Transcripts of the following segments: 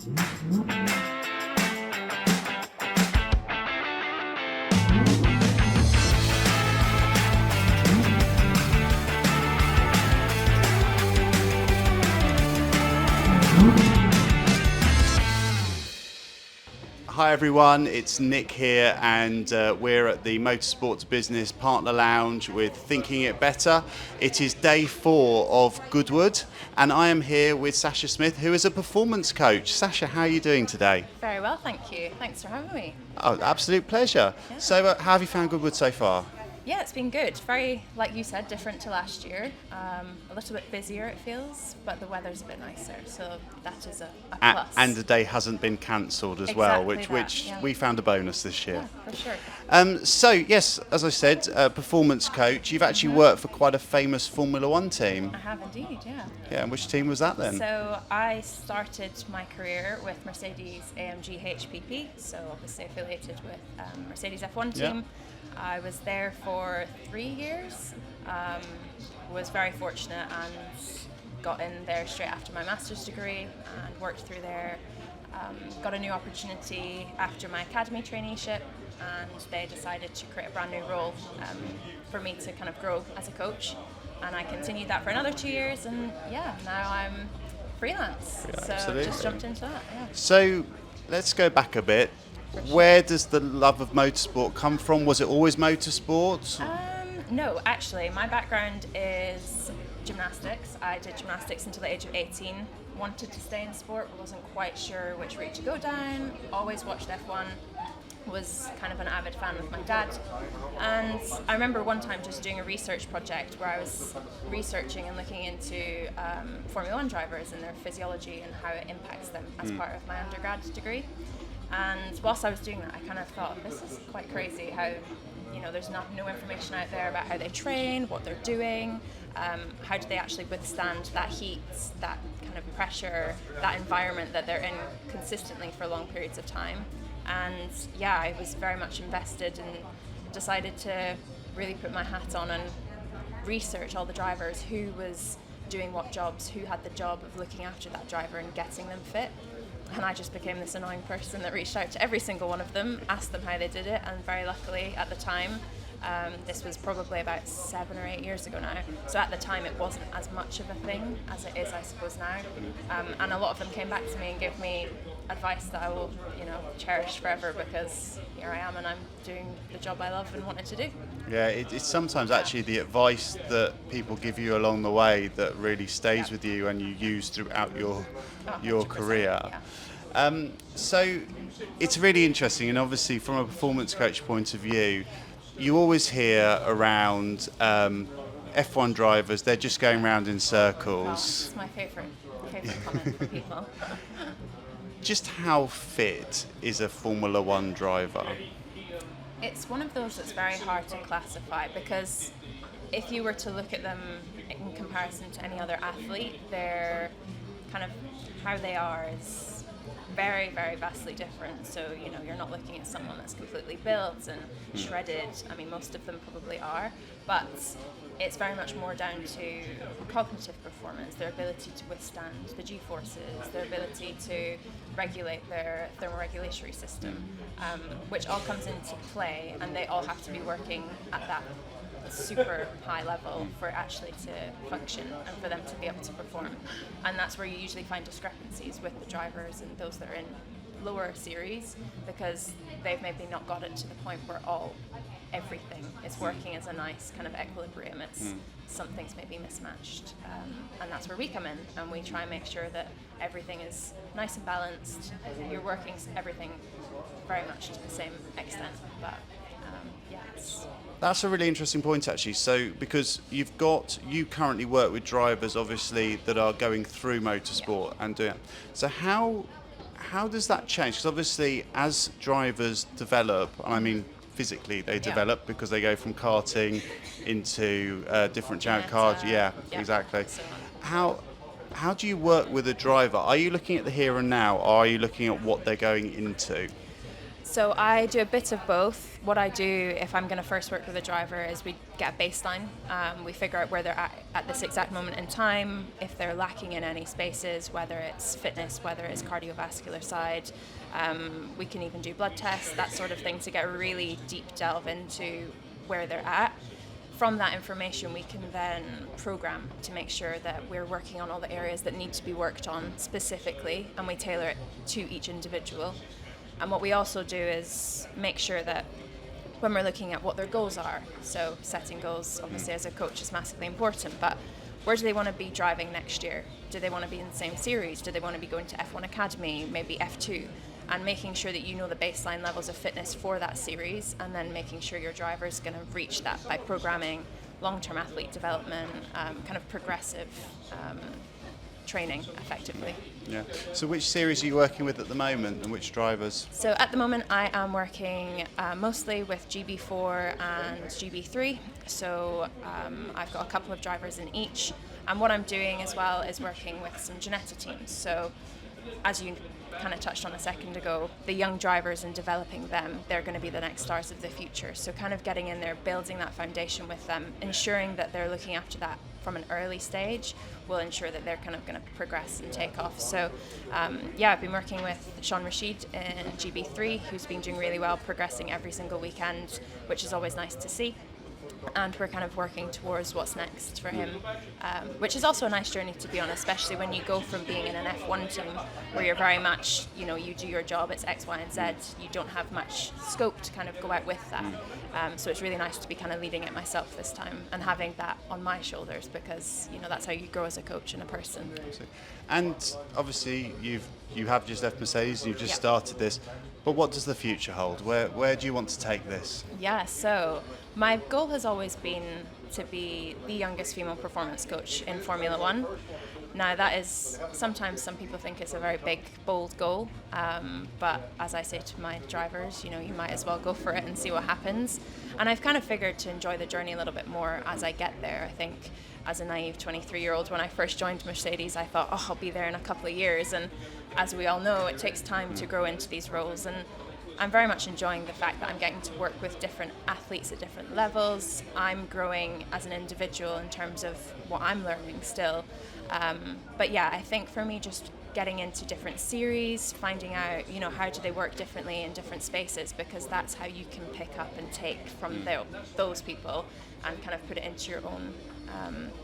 Hi everyone, it's Nick here, and we're at the Motorsports Business Partner Lounge with Thinking It Better. It is day 4 of Goodwood, and I am here with Sacha Smith, who is a performance coach. Sacha, how are you doing today? Very well, thank you. Thanks for having me. Oh, absolute pleasure. Yeah. So how have you found Goodwood so far? Yeah, it's been good. Very, like you said, different to last year. A little bit busier, it feels, but the weather's a bit nicer, so that is a plus. And the day hasn't been cancelled as well, Exactly which that, yeah. we found a bonus this year. Yeah, for sure. So, yes, as I said, performance coach. You've actually worked for quite a famous Formula One team. I have indeed, yeah. Yeah, and which team was that then? So I started my career with Mercedes AMG HPP, so obviously affiliated with Mercedes F1 team. Yeah. I was there for 3 years, was very fortunate and got in there straight after my master's degree and worked through there. Got a new opportunity after my academy traineeship, and they decided to create a brand new role for me to kind of grow as a coach, and I continued that for another 2 years, and yeah, now I'm freelance. Yeah, so absolutely. just jumped into that. Yeah. So, let's go back a bit. Where does the love of motorsport come from? Was it always motorsport? No, actually, my background is gymnastics. I did gymnastics until the age of 18. Wanted to stay in sport, but wasn't quite sure which route to go down. Always watched F1. Was kind of an avid fan with my dad. And I remember one time just doing a research project where I was researching and looking into Formula One drivers and their physiology and how it impacts them as part of my undergrad degree. And whilst I was doing that, I kind of thought, this is quite crazy how, there's no information out there about how they train, what they're doing, how do they actually withstand that heat, that kind of pressure, that environment that they're in consistently for long periods of time. And yeah, I was very much invested and decided to really put my hat on and research all the drivers, who was doing what jobs, who had the job of looking after that driver and getting them fit. And I just became this annoying person that reached out to every single one of them, asked them how they did it, and very luckily at the time, this was probably about 7 or 8 years ago now, so at the time it wasn't as much of a thing as it is, I suppose, now. And a lot of them came back to me and gave me advice that I will, cherish forever, because here I am and I'm doing the job I love and wanted to do. Yeah, it's sometimes actually the advice that people give you along the way that really stays with you and you use throughout your career. Yeah. So it's really interesting, and obviously from a performance coach point of view, you always hear around F1 drivers, they're just going around in circles. It's my favourite comment from people. Just how fit is a Formula One driver? It's one of those that's very hard to classify, because if you were to look at them in comparison to any other athlete, they're kind of, how they are is very, very vastly different. So, you're not looking at someone that's completely built and shredded. I mean, most of them probably are, but it's very much more down to cognitive performance, their ability to withstand the G-forces, their ability to regulate their thermoregulatory system, which all comes into play, and they all have to be working at that super high level for it actually to function and for them to be able to perform. And that's where you usually find discrepancies with the drivers and those that are in lower series, because they've maybe not got it to the point where everything is working as a nice kind of equilibrium. It's something's maybe mismatched, and that's where we come in, and we try and make sure that everything is nice and balanced. You're working everything very much to the same extent, but yes. That's a really interesting point, actually. So, because you currently work with drivers, obviously, that are going through motorsport and doing it. So, how does that change? Because obviously, as drivers develop, and I mean physically they develop because they go from karting into different giant cars. Yeah, exactly. So, how do you work with a driver? Are you looking at the here and now, or are you looking at what they're going into? So I do a bit of both. What I do if I'm going to first work with a driver is we get a baseline. We figure out where they're at this exact moment in time, if they're lacking in any spaces, whether it's fitness, whether it's cardiovascular side. We can even do blood tests, that sort of thing, to get a really deep delve into where they're at. From that information, we can then program to make sure that we're working on all the areas that need to be worked on specifically, and we tailor it to each individual. And what we also do is make sure that when we're looking at what their goals are, so setting goals obviously as a coach is massively important, but where do they want to be driving next year? Do they want to be in the same series? Do they want to be going to F1 Academy, maybe F2? And making sure that you know the baseline levels of fitness for that series, and then making sure your driver is going to reach that by programming long-term athlete development, kind of progressive training effectively. Yeah. So which series are you working with at the moment, and which drivers? So at the moment I am working mostly with GB4 and GB3. So I've got a couple of drivers in each. And what I'm doing as well is working with some Genetta teams. So as you kind of touched on a second ago, the young drivers and developing them, they're going to be the next stars of the future. So kind of getting in there, building that foundation with them, ensuring that they're looking after that from an early stage will ensure that they're kind of going to progress and take off. So I've been working with Sean Rashid in GB3, who's been doing really well, progressing every single weekend, which is always nice to see. And we're kind of working towards what's next for him, which is also a nice journey, to be honest, especially when you go from being in an F1 team where you're very much, you do your job, it's X, Y, and Z. You don't have much scope to kind of go out with that. So it's really nice to be kind of leading it myself this time and having that on my shoulders, because, that's how you grow as a coach and a person. And obviously you have just left Mercedes and you've just started this, but what does the future hold? Where do you want to take this? Yeah, so my goal has always been to be the youngest female performance coach in Formula One. Now that is, sometimes some people think it's a very big, bold goal, but as I say to my drivers, you might as well go for it and see what happens. And I've kind of figured to enjoy the journey a little bit more as I get there. I think as a naive 23-year-old, when I first joined Mercedes, I thought, I'll be there in a couple of years. And as we all know, it takes time to grow into these roles. And I'm very much enjoying the fact that I'm getting to work with different athletes at different levels. I'm growing as an individual in terms of what I'm learning still. But yeah, I think for me, just getting into different series, finding out, how do they work differently in different spaces, because that's how you can pick up and take from those people and kind of put it into your own.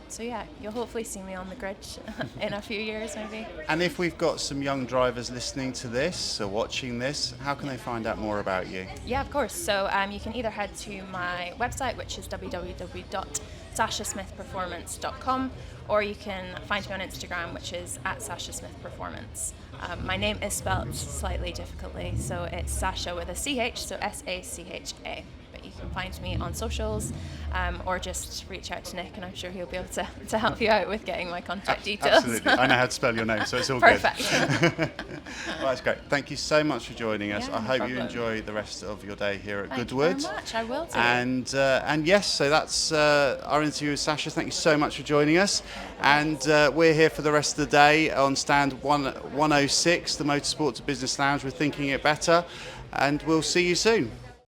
So yeah, you'll hopefully see me on the grid in a few years maybe. And if we've got some young drivers listening to this or watching this, how can they find out more about you? Yeah, of course. So you can either head to my website, which is www.sachasmithperformance.com, or you can find me on Instagram, which is @SachaSmithPerformance. My name is spelled slightly difficultly, so it's Sacha with a CH, so SACHA. But you can find me on socials, or just reach out to Nick, and I'm sure he'll be able to help you out with getting my contact details. Absolutely. I know how to spell your name, so it's all Perfect. good. Well, that's great. Thank you so much for joining us. Yeah, I hope no you problem. enjoy the rest of your day here at Thank Goodwood. you very much. I will do. And yes, so that's our interview with Sacha. Thank you so much for joining us. And we're here for the rest of the day on stand 106, the Motorsport to Business Lounge. We're thinking it better, and we'll see you soon.